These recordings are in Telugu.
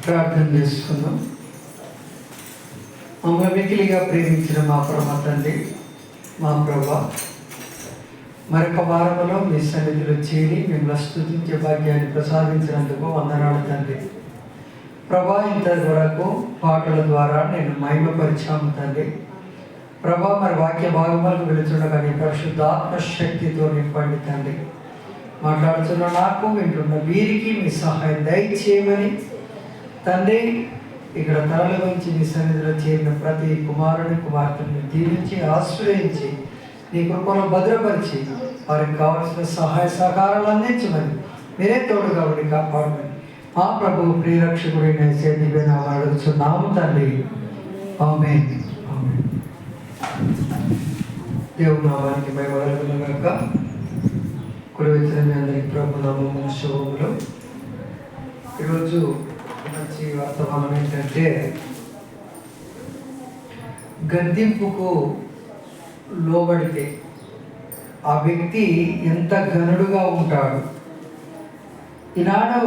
ప్రార్థన చేసుకుందాం. మమ్మల్ని మిక్కిలిగా ప్రేమించిన మా పరమ తండ్రి, మా ప్రభువా, మరొక వారంలో మీ సన్నిధిలో చేరి మిమ్మల్ని స్తుతించే భాగ్యాన్ని ప్రసాదించినందుకు వందనాలు తండ్రి. ప్రభా, ఇంతవరకు పాటల ద్వారా నేను మహిమపరిచాము తండ్రి. ప్రభా, మరి వాక్య భాగములకు వెళుతుండగా నీ పరిశుద్ధాత్మ శక్తితో నింపండి తండ్రి. మాట్లాడుతున్న నాకు, వింటున్న వీరికి మీ సహాయం దయచేయమని తండ్రి. ఇక్కడ తరలి వంచి నీ సన్నిధిలో చేరిన ప్రతి కుమారుని కుమార్తెని దీవించి ఆశ్రయించి నీ కృపలో భద్రపరిచి వారికి కావలసిన సహాయ సహకారాలు అందించమని మీరే తోడుగా ఉండి కాపాడమని మా ప్రభువు ప్రియరక్షకుడైన యేసువే నామమున అడుగుచున్నాము తండ్రి. ఆమేన్. ఆమేన్. దేవుని నామానికి మహిమ కలుగును గాక. కుడి వచ్చిన మీ అందరికీ ప్రభు నామమున శుభములు. ఈరోజు మంచి వర్తమానం ఏంటంటే, గద్దింపుకు లోబడితే ఆ వ్యక్తి ఎంత ఘనుడుగా ఉంటాడు. ఈనాడు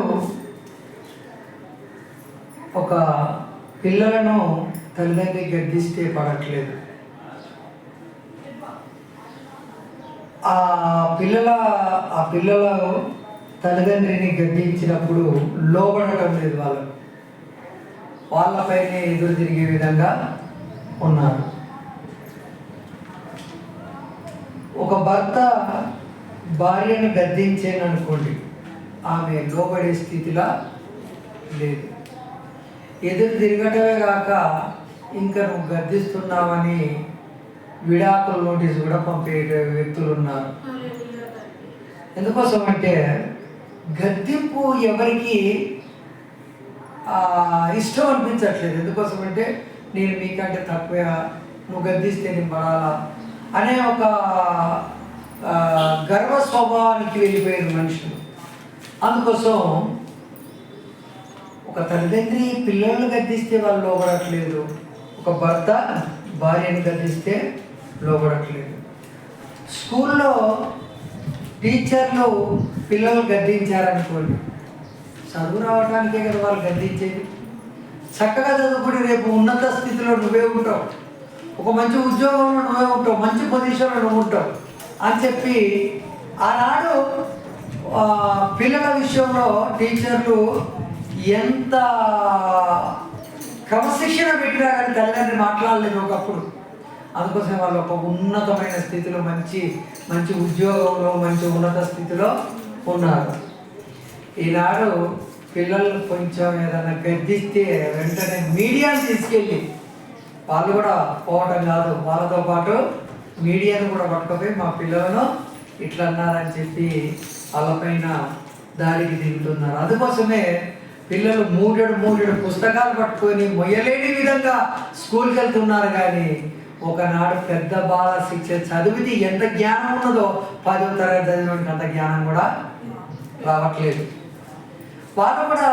ఒక పిల్లలను తల్లిదండ్రి గద్దిస్తే పడట్లేదు. ఆ పిల్లల తల్లిదండ్రిని గద్దించినప్పుడు లోబడటం లేదు. వాళ్ళపైనే ఎదురు తిరిగే విధంగా ఉన్నారు. ఒక భర్త భార్యను గద్దించేననుకోండి, ఆమె లోబడే స్థితిలా లేదు. ఎదురు తిరగటమే కాక ఇంకా నువ్వు గద్దిస్తున్నావని విడాకుల నోటీసు కూడా పంపే వ్యక్తులు ఉన్నారు. ఎందుకోసం అంటే, గద్దింపు ఎవరికి ఇష్టం అనిపించట్లేదు. ఎందుకోసం అంటే, నేను మీకంటే తక్కువ, నువ్వు గద్దిస్తే నేను పడాలా అనే ఒక గర్వ స్వభావానికి వెళ్ళిపోయారు మనుషులు. అందుకోసం ఒక తల్లిదండ్రి పిల్లలను గద్దిస్తే వాళ్ళు లోబడట్లేదు, ఒక భర్త భార్యను గద్దిస్తే లోబడట్లేదు. స్కూల్లో టీచర్లు పిల్లలు గద్దించారనుకోండి, చదువు రావడానికే కదా వాళ్ళు గద్దించేది. చక్కగా చదువుకుని రేపు ఉన్నత స్థితిలో నువ్వే ఉంటావు, ఒక మంచి ఉద్యోగంలో నువ్వే ఉంటావు, మంచి పొజిషన్లో నువ్వు ఉంటావు అని చెప్పి ఆనాడు పిల్లల విషయంలో టీచర్లు ఎంత క్రమశిక్షణ పెట్టినా కానీ తల్లిదండ్రి మాట్లాడలేదు ఒకప్పుడు. అందుకోసం వాళ్ళు ఒక ఉన్నతమైన స్థితిలో మంచి ఉద్యోగంలో మంచి ఉన్నత స్థితిలో ఉన్నారు. ఈనాడు పిల్లలు కొంచెం ఏదైనా గద్దిస్తే వెంటనే మీడియాని తీసుకెళ్ళి, వాళ్ళు కూడా పోవడం కాదు, వాళ్ళతో పాటు మీడియాను కూడా పట్టుకుపోయి మా పిల్లలను ఇట్లా అన్నారని చెప్పి వాళ్ళపైన దాడికి దిగుతున్నారు. అందుకోసమే పిల్లలు మూడెడు పుస్తకాలు పట్టుకొని మొయ్యలేని విధంగా స్కూల్కి వెళ్తున్నారు. కానీ ఒకనాడు పెద్ద బాల శిక్ష చదివితే ఎంత జ్ఞానం ఉన్నదో 10వ తరగతి చదివినకి అంత జ్ఞానం కూడా రావట్లేదు. వాళ్ళు కూడా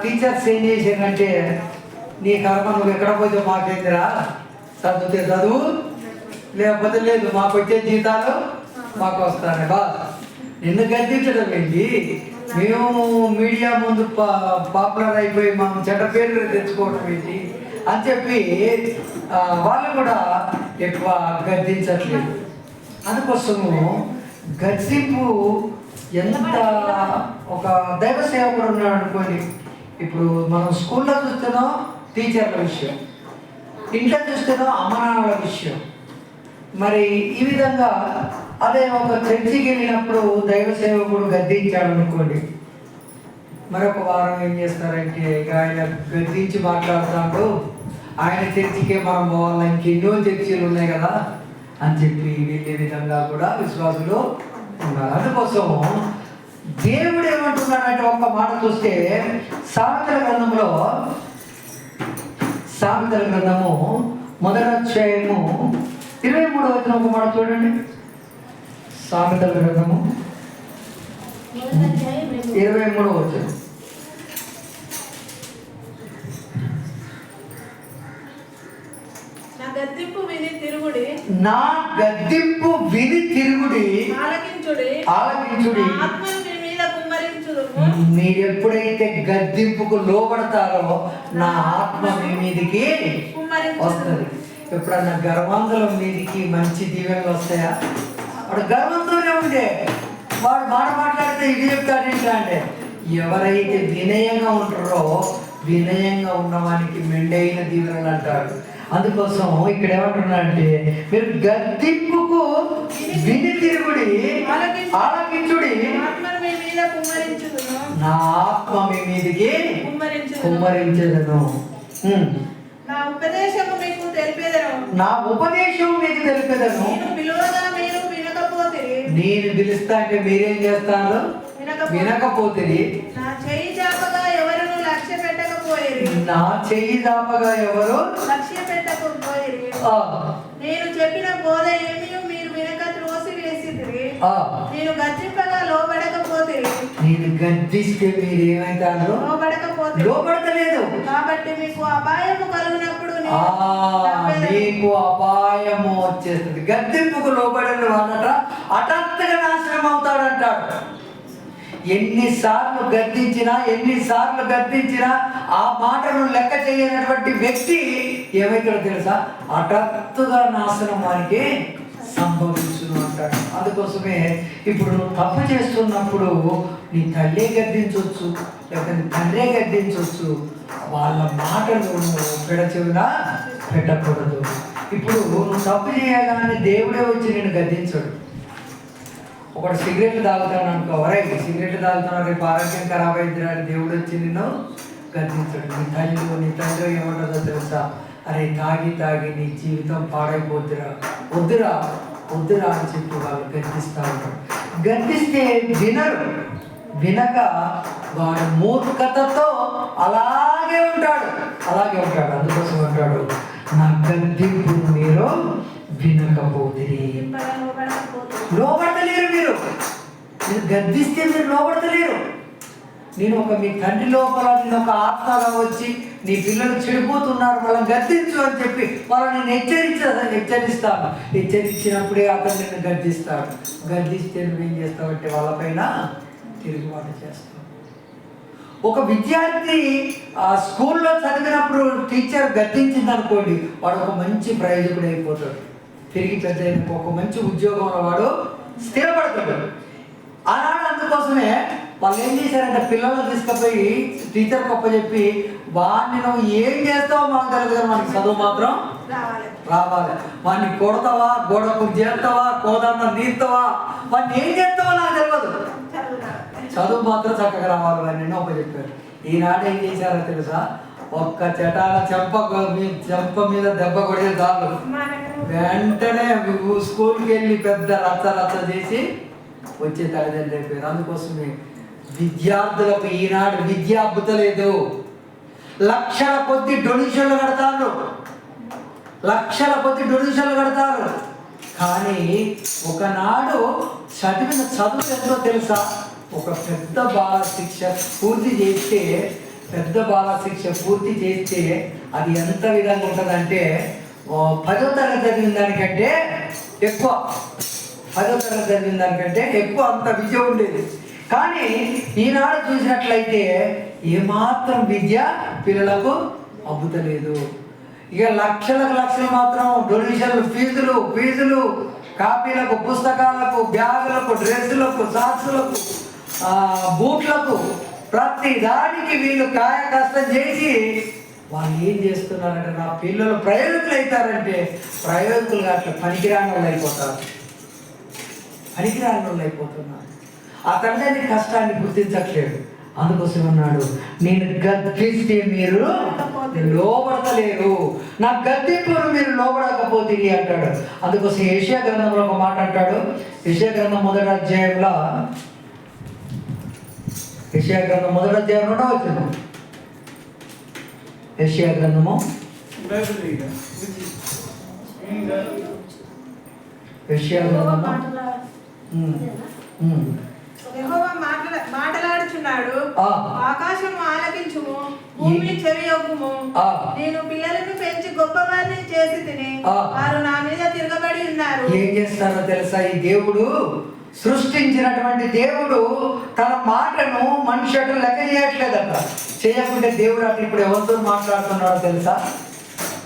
టీచర్స్ ఏం చేశారంటే, నీ కర్మ నువ్వు ఎక్కడ పోతే మాకేందిరా, చదివితే చదువు, లేకపోతే లేదు, మాకు వచ్చే జీతాలు మాకు వస్తానే బా. నిన్ను గద్దించడం ఏంటి, మేము మీడియా ముందు పాపులర్ అయిపోయి మనం చెడ్డ పేర్లు తెచ్చుకోవడం ఏంటి అని చెప్పి వాళ్ళు కూడా ఎక్కువ గద్దించట్లేదు. అందుకోసము గద్దింపు ఎంత ఒక దైవ సేవకుడు ఉన్నాడు అనుకోండి. ఇప్పుడు మనం స్కూల్లో చూస్తున్నాం టీచర్ల విషయం, ఇంట్లో చూస్తున్నాం అమ్మ నాన్నల విషయం. మరి ఈ విధంగా అదే ఒక చర్చికి వెళ్ళినప్పుడు దైవ సేవకుడు గద్దించాడు అనుకోండి, మరొక వారం ఏం చేస్తారంటే, ఆయన గద్దించి మాట్లాడుతాడు, ఆయన చర్చికే మనం పోవాలి, ఇంకెన్నో చర్చిలు ఉన్నాయి కదా అని చెప్పి వెళ్ళే విధంగా కూడా విశ్వాసులు ఉన్నారు. అందుకోసము దేవుడు ఏమంటున్నాడంటే, ఒక్క మాట చూస్తే సామెతల గ్రంథము 1వ అధ్యాయము 23వ వచనం ఒక మాట చూడండి. సామెతల గ్రంథము 23వ వచనం. నా గద్దింపు విని తిరుగుడి, ఆలకించుడి, మీరు ఎప్పుడైతే గద్దింపుకు లోబడతారో నా ఆత్మ మీ మీదికి వస్తుంది. ఎప్పుడన్నా గర్వంతుల మీదికి మంచి దీవెనలు వస్తాయా? వాడు గర్వంతోనే ఉండే వాడు మాట్లాడితే ఇది చెప్తాడు ఏంటా అంటే, ఎవరైతే వినయంగా ఉంటారో వినయంగా ఉన్నవానికి మెండైన దీవెనలు అంటాడు. అందుకోసం ఇక్కడ ఏమంటున్నాడంటే, మీరు గద్దింపుకు విని తిరుగుడి, ఆలకించుడి, నా ఆత్మ మీ మీదికి కుమ్మరించదను, నా ఉపదేశము మీకు తెలిపేదను, నేను పిలుస్తా అంటే మీరేం చేస్తారు? వినకపోతే నా చెయ్యి చాపగా ఎవరు లక్ష్య పెట్టకపోయేది, నేను చెప్పిన బోధ ఏమీ మీరు వినక త్రోసి వేసిరి, నేను గద్దింపగా లోబడకపోతే, నేను గద్దిస్తే మీరు ఏమైతారు? లోబడతలేదు. కాబట్టి మీకు అపాయము కలిగినప్పుడు మీకు అపాయము వచ్చేస్తుంది. గద్దింపుకు లోబడిన వాళ్ళట హఠాత్తుగా నాశనం అవుతాడంటాడు. ఎన్నిసార్లు గద్దించినా ఆ మాటను లెక్క చేయనటువంటి వ్యక్తి ఏమైతాడో తెలుసా? హఠాత్తుగా నాశనం వారికి సంభవించును అంటాడు. అందుకోసమే ఇప్పుడు నువ్వు తప్పు చేస్తున్నప్పుడు నీ తల్లే గద్దించవచ్చు, లేకపోతే నీ తండ్రే గద్దించవచ్చు, వాళ్ళ మాటలు నువ్వు పెడచెవినా పెట్టకూడదు. ఇప్పుడు నువ్వు తప్పు చేయగానే దేవుడే వచ్చి నేను గద్దించాడు. ఒకటి సిగరెట్లు తాగుతాను అనుకో, వరైతే సిగరెట్లు తాగుతాను, రేపు ఆరోగ్యం ఖరాబ్ అవుతుంది అని దేవుడు వచ్చి నిన్ను గద్దించాడు. నీ తండ్రి ఏమంటుందో తెలుసా? అరే తాగి నీ జీవితం పాడైపోద్దురా, వద్దురా అని చెప్పి వాళ్ళు గద్దిస్తూ ఉంటారు. గద్దిస్తే వినక వాడు మూర్ఖతతో అలాగే ఉంటాడు. అందుకోసం అంటాడు, నా గద్దింపు మీరు వినకపోతే. లోబడతలేరు మీరు గద్దిస్తే మీరు లోబడతలేరు. నేను మీ తండ్రి లోపల నేను ఒక ఆత్మగా వచ్చి నీ పిల్లలు చెడిపోతున్నారు వాళ్ళని గద్దించు అని చెప్పి వాళ్ళని హెచ్చరిస్తాను. హెచ్చరించినప్పుడే అతను నిన్ను గద్దిస్తాడు. గద్దిస్తే నువ్వేం చేస్తావంటే వాళ్ళపైన తిరుగుబాటు చేస్తావు. ఒక విద్యార్థి స్కూల్లో చదివినప్పుడు టీచర్ గద్దించింది అనుకోండి, వాడు ఒక మంచి ప్రయోజకుడు అయిపోతాడు. తిరిగి పెద్ద ఒక మంచి ఉద్యోగంలో వాడు స్థిరపడతాడు. ఆనాడు అందుకోసమే వాళ్ళు ఏం చేశారంటే పిల్లలను తీసుకుపోయి టీచర్ గొప్ప చెప్పి, వాడిని నువ్వు ఏం చేస్తావో మాకు తెలియదు కానీ మనకి చదువు మాత్రం రావాలి. వాడిని కొడతావా, గోడకు చేస్తావా, కోదన్న నీస్తావా, వాడిని ఏం చేస్తావో నాకు తెలియదు, చదువు మాత్రం చక్కగా రావాలి వాడిని ఒప్ప చెప్పారు. ఈనాడు ఏం చేశారో తెలుసా? ఒక్క చటాల చెంప మీద దెబ్బ కొడే చాలు వెంటనే స్కూల్కి వెళ్ళి పెద్ద రచ్చ చేసి వచ్చే తల్లిదండ్రులు అయిపోయారు. అందుకోసమే విద్యార్థులకు ఈనాడు విద్య అబ్బుతలేదు. లక్షల కొద్ది డొనేషన్లు కడతారు. కానీ ఒకనాడు చదివిన చదువు ఎంతో తెలుసా? ఒక పెద్ద బాల శిక్ష పూర్తి చేస్తే అది ఎంత విధంగా ఉంటుందంటే 10వ తరగతి చదివిన దానికంటే ఎక్కువ అంత విజయం ఉండేది. కానీ ఈనాడు చూసినట్లయితే ఏమాత్రం విద్య పిల్లలకు అబ్బుతలేదు. ఇక లక్షలు మాత్రం డొనేషన్లు, ఫీజులు కాపీలకు, పుస్తకాలకు, బ్యాగులకు, డ్రెస్సులకు, సాక్సులకు, బూట్లకు, ప్రతి దానికి వీళ్ళు కాయ కష్టం చేసి వాళ్ళు ఏం చేస్తున్నారంటే నా పిల్లలు ప్రయోజకులు అవుతారంటే ప్రయోజకులుగా అట్లా పనికిరాని వాళ్ళు అయిపోతున్నారు. ఆ తండ్రి కష్టాన్ని గుర్తించట్లేదు. అందుకోసం అన్నాడు, నేను గద్దిస్తే మీరు లోబడతలేరు, నా గద్దింపును మీరు లోబడకపోతే అంటాడు. అందుకోసం యెషయా గ్రంథంలో ఒక మాట అంటాడు. యెషయా గ్రంథం 1వ అధ్యాయంలో 1వ వచనం. యెషయా గ్రంథము యెహోవా మాటలాడుచున్నాడు, ఆకాశము ఆలకించుము, భూమి చెవియొగ్గుము. నేను పిల్లలను పెంచి గొప్పవారిని చేసి తిని వారు నా మీద తిరగబడి ఉన్నారు. ఏం చేస్తారో తెలుసా? ఈ దేవుడు సృష్టించినటువంటి దేవుడు తన మాటను మనిషి అటు లెక్క చేయట్లేదట. చేయకుంటే దేవుడు అటు ఇప్పుడు ఎవరితో మాట్లాడుతున్నాడో తెలుసా?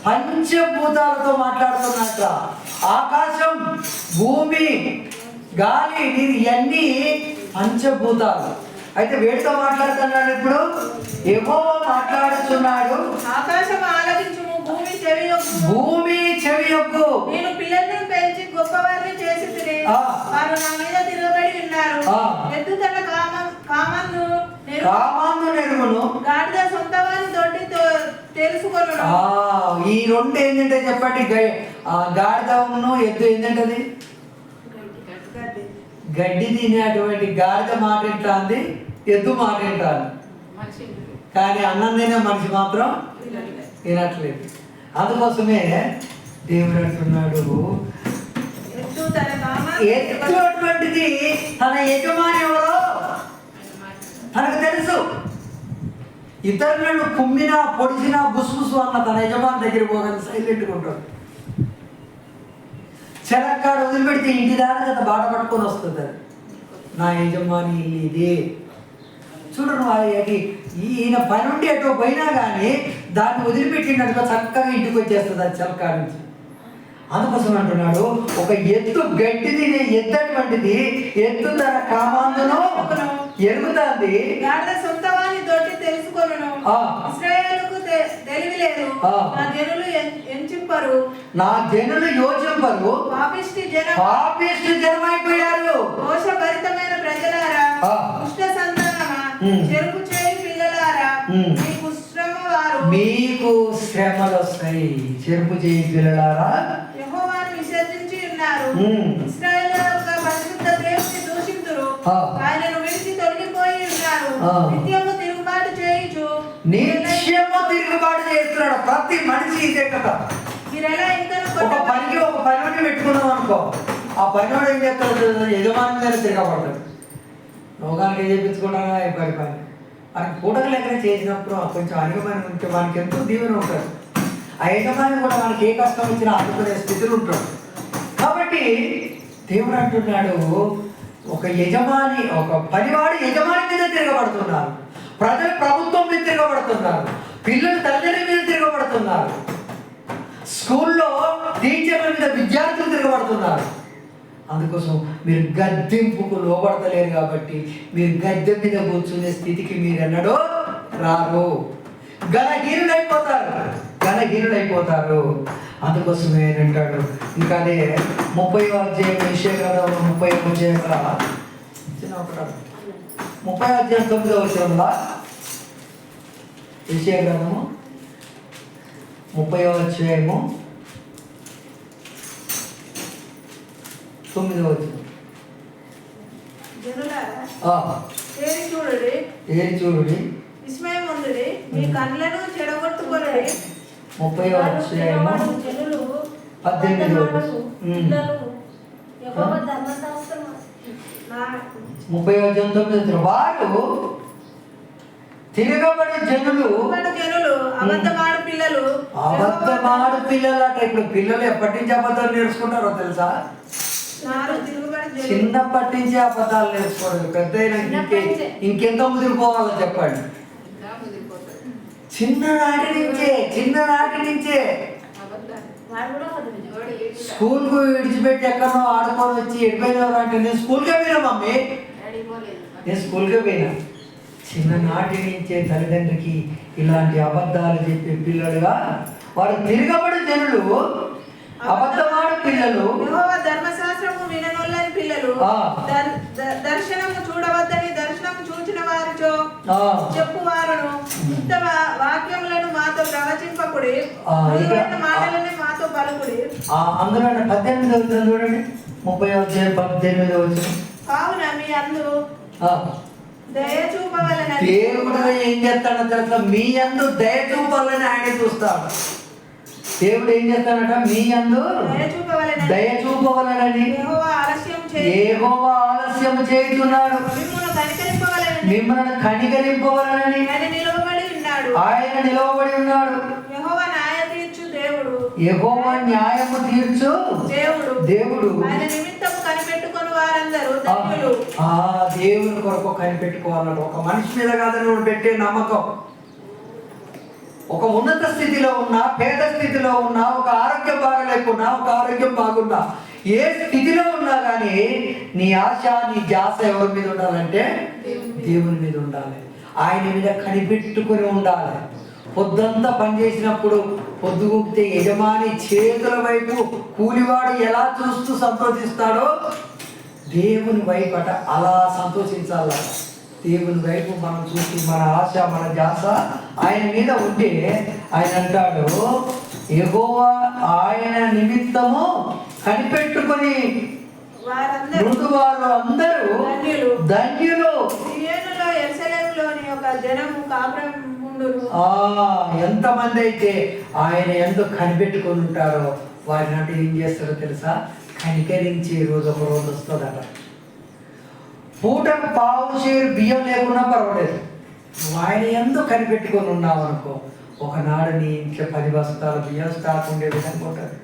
పంచభూతాలతో మాట్లాడుతున్నట్ట. ఆకాశం, భూమి, గాలి, నీరు ఇవన్నీ పంచభూతాలు. అయితే వేడితో మాట్లాడుతున్నాడు. ఇప్పుడు యెహోవా మాట్లాడుతున్నాడు. ఆకాశం ఆలకించుము, భూమి చెవియొగ్గుము. భూమి చెవియొగ్గు. నేను పిల్లలను పెంచి గొప్పవారిని చేసితిని, వారు నా మీద తిరగబడి ఉన్నారు. ఎద్దు తన కామందు నెరుగును, గాడిద సొంత వారి తోటి తెలుసుకొనును. ఈ రెండు ఏంటంటే చెప్పండి. గాడిదను ఎద్దు ఏంటంటది? గడ్డి తినేటువంటి గాడిద మాట వింటాంది, ఎద్దు మాట వింటాంది. కానీ అన్నం తినే మనిషి మాత్రం వినట్లేదు. అందుకోసమే దేవుడు అంటున్నాడు, ఎద్దు అటువంటిది తన యజమాని ఎవరో తనకు తెలుసు. ఇతరులను కుమ్మినా పొడిచినా బుసుబుసు అన్న తన యజమాని దగ్గర పోగానే సైలెంట్గా ఉంటాడు. చెలక్కాడు వదిలిపెడితే ఇంటి దాకా గత బాట పట్టుకొని వస్తుంది. అది నా యజమాని ఇదే. చూడను ఈయన పని ఉండి ఎటో పోయినా కానీ దాన్ని వదిలిపెట్టినట్టుగా చక్కగా ఇంటికి వచ్చేస్తుంది అది చెలక్కాడు నుంచి. అందుకోసం అంటున్నాడు, ఒక ఎద్దు గడ్డి తినే ఎద్దు అటువంటిది, ఎద్దు తన కామాందును ఎరుగుతుంది. గాడిద సొంత వారి తోటి తెలుసుకొనును. ఇశ్రాయేలుకు తెలివి లేదు, నా జనులు ఎంచింపరు, నా జనులు యోచింపరు, పాపిష్టి జనమైపోయారు. దోషభరితమైన ప్రజలారా, దుష్ట సంతానమా, చెరుపు చేయి పిల్లలారా, మీకు శ్రమ వారు, మీకు శ్రమలు వస్తాయి. చెరుపు చేయి పిల్లలారా, యెహోవాను విసర్జించి ఉన్నారు. ఇశ్రాయేలు యొక్క పరిశుద్ధ దేవుని దూషింతురు, ఆయనను విడిచి తొలగిపోయి ఉన్నారు. నిత్యము తిరుగుబాటు చేస్తున్నాడు ప్రతి మనిషి. ఇదే కదా. ఒక పనిని పెట్టుకున్నాం అనుకో, ఆ పనివాడు ఏం చేస్తాడు? యజమాని మీద తిరగబడతాడు. రోగానికి ఏం చేయించుకుంటాగా పని మనకి పూటకు లెక్కనే చేసినప్పుడు కొంచెం అనుగమని ఉంటే మనకి ఎంతో దీవెన ఉంటుంది. ఆ యజమాని కూడా మనకి ఏ కష్టం వచ్చినా ఆదుకునే స్థితిలో ఉంటాడు. కాబట్టి దేవుడు అంటున్నాడు, ఒక యజమాని, ఒక పనివాడు యజమాని మీద తిరగబడుతున్నారు, ప్రజలు ప్రభుత్వం మీద తిరగబడుతున్నారు, పిల్లలు తల్లిదండ్రుల మీద తిరగబడుతున్నారు, స్కూల్లో టీచర్ల మీద విద్యార్థులు తిరగబడుతున్నారు. అందుకోసం మీరు గద్దెంపుకు లోబడతలేరు కాబట్టి మీరు గద్దె మీద కూర్చునే స్థితికి మీరు ఎన్నడో రారు. ఘనహీనులైపోతారు. అందుకోసమే అంటాడు. ఇంకా అదే 30వ అధ్యాయం యెషయా గ్రంథం 30వ అధ్యాయం 30వ అధ్యాయం 9వ వచనంలో, యెషయా గ్రంథము 30వ అధ్యాయము 9వ వచనం. ఏది చూడుడి, విస్మయముందుడి, మీ కళ్ళను చెడగొట్టుకొనుడి. 30వ అధ్యాయము 18వ వచనం. 30వ అధ్యాయం 9వ వచనం. వారు తిరగబడి జనులు అబద్ధమాడు పిల్లలు అట. ఇప్పుడు పిల్లలు ఎప్పటి నుంచి అబద్ధాలు నేర్చుకుంటారో తెలుసా? చిన్నప్పటి నుంచి అబద్ధాలు నేర్చుకోవడం. పెద్ద ఇంకెంత ముదిరిపోవాలో చెప్పండి. చిన్ననాటి నుంచే స్కూల్కు విడిచిపెట్టి ఎక్కడో ఆడుకొని వచ్చి ఎడిపోయినవారు అంటే, నేను స్కూల్కే పోయినా మమ్మీ, నేను స్కూల్కే పోయినా. చిన్ననాటి నుంచే తల్లిదండ్రికి ఇలాంటి అబద్ధాలు చెప్పే పిల్లలుగా వారు తిరగబడి జనులు, అబద్ధమాడు పిల్లలు, ధర్మశాస్త్రము విననొల్లని పిల్లలు, దర్శనము చూడవద్దని దర్శనము చూచిన వారితో చెప్పువారును, యుక్త వాక్యములను మాతో ప్రవచింపకుడి, మాటలని మాతో పలుకుడి. అందులో 18వ వచనం చూడండి, 30వ అధ్యాయం 18వ వచనం. కావున మీ అందు దయ చూపవలన, దేవుడు ఏం చేస్తాడో తెలుసా? మీ అందు దయ చూపాలని ఆయన చూస్తాడు. దేవుడు ఏం చేస్తాడట? మీ అందు దయ చూపవలనని యెహోవా ఆలస్యం చేయుచున్నాడు, మిమ్మల్ని కనికరింపవలనని ఆయన నిలవబడి ఉన్నాడు. యెహోవా న్యాయము తీర్చు దేవుడు. ఆయన నిమిత్తము కనిపెట్టుకొను వారందరూ ధన్యులు. దేవుని కొరకు కనిపెట్టుకోవాలన్నమాట. ఒక మనిషి మీద కాదని నువ్వు పెట్టే నమ్మకం. ఒక ఉన్నత స్థితిలో ఉన్నా, పేద స్థితిలో ఉన్నా, ఒక ఆరోగ్యం బాగలేకున్నా, ఒక ఆరోగ్యం బాగున్నా, ఏ స్థితిలో ఉన్నా కానీ నీ ఆశ, నీ ధ్యాస ఎవరి మీద ఉండాలంటే దేవుని మీద ఉండాలి. ఆయన మీద కనిపెట్టుకుని ఉండాలి. పొద్దంతా పనిచేసినప్పుడు పొద్దుగుప్తే యజమాని చేతుల వైపు కూలివాడు ఎలా చూస్తూ సంతోషిస్తాడో దేవుని వైపు అలా సంతోషించాల. దేవుని వైపు మనం చూసి మన ఆశ, మన ధ్యాస ఆయన మీద ఉంటే ఆయన అంటాడు, యెహోవా ఆయన నిమిత్తము కనిపెట్టుకొని మృదువారు అందరూ ధన్యులు. ఎంతమంది అయితే ఆయన ఎందుకు కనిపెట్టుకొని ఉంటారో వారిని అంటే ఏం చేస్తారో తెలుసా? కనికరించే రోజు ఒక రోజు వస్తుందట. పూటకు పావు షేరు బియ్యం లేకున్నా పర్వాలేదు, నువ్వు ఆయన ఎందుకు కనిపెట్టుకొని ఉన్నావు అనుకో, ఒకనాడు నీ ఇంట్లో 10 బస్తాలు బియ్యం స్టాక్ ఉండే విధంగా ఉంటుంది.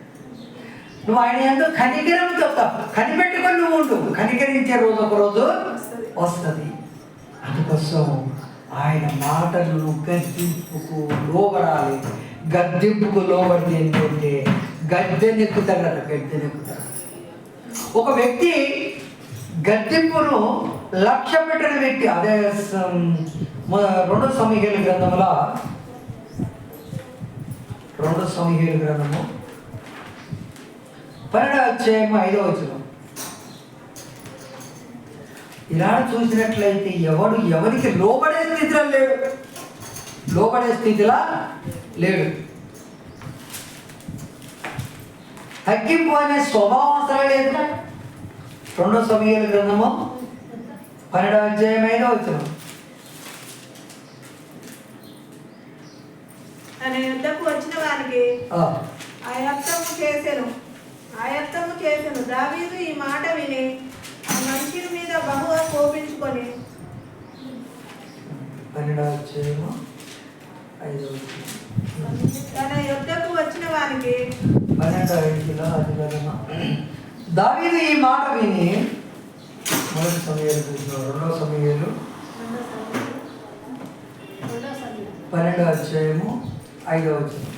నువ్వు ఆయన ఎందుకు కనికరంతో కనిపెట్టుకొని నువ్వు ఉండు, కనికరించే రోజు ఒక రోజు వస్తుంది. అందుకోసం ఆయన మాటలను గద్దెంపుకు లోబడాలి. గద్దెంపుకు లోబడి ఏంటంటే గద్దెనెక్కుతాడట, గద్దెనెక్కుతాడు. ఒక వ్యక్తి గద్దెంపును లక్ష్య పెట్టిన వ్యక్తి. అదే 2 సమూయేలు గ్రంథములో 2 సమూయేలు గ్రంథము 12వ అధ్యాయము 5వ వచనం. ఈనాడు చూసినట్లయితే ఎవరికి లోబడే స్థితిలో లేడు, లోబడే స్థితిలా లేడు. తగ్గింపు అనే స్వభావం అసలు లేదు. 2 సమూయేలు గ్రంథము 12వ అధ్యాయం 5వ వచనం. తన యుద్ధకు వచ్చిన వారికి ఆయత్తము చేసెను. దావీదు ఈ మాట విని ఆ మనుషుల మీద బహుగా కోపించుకొని 12వ అధ్యాయము 5వ వచనం. తన యుద్ధకు వచ్చిన వారికి 12వ అధికారమా దావీదు ఈ మాట విని 1 సమూయేలు 2 సమూయేలు 12వ అధ్యాయము 5వ వచనం.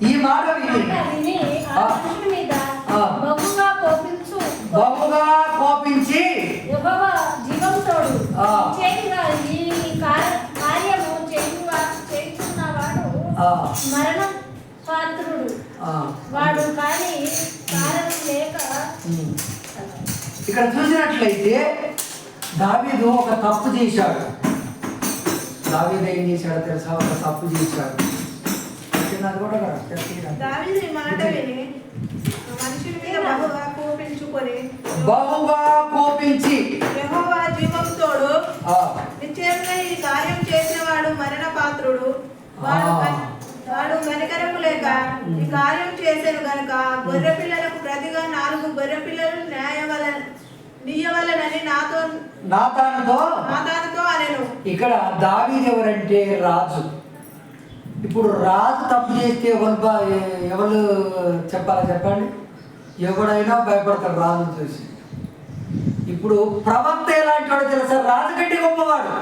ఈ మాట విని బహుగా కోపించి యెహోవా జీవంతోడు ఈ కార్యము చేయుచున్నవాడు మరణం పాత్రుడు వాడు, కానీ కారణం లేక. ఇక్కడ చూసినట్లయితే దావీదు ఒక తప్పు చేశాడు. దావీదు ఏం చేశాడో తెలుసా? ఒక తప్పు చేశాడు. దావీదు ఈ మాట విని మనుషుల మీద బహుగా కోపించి యెహోవా జీవంతోడు నిశ్చయంగా ఈ కార్యం చేసిన వాడు మరణ పాత్రుడు, వాడు కనికరము లేక ఈ కార్యం చేశాను గనుక గొర్రె పిల్లలకు ప్రతిగా 4 గొర్రె పిల్లలు నీయవలనని నాతానుతో అనెను. ఇక్కడ దావీదు ఎవరంటే రాజు. ఇప్పుడు రాజు తప్పు చేస్తే ఎవరు చెప్పాలా చెప్పండి? ఎవడైనా భయపడతాడు రాజును చూసి. ఇప్పుడు ప్రవక్త ఎలాంటి వాడు తెలుసా? రాజు కంటే గొప్పవాడు.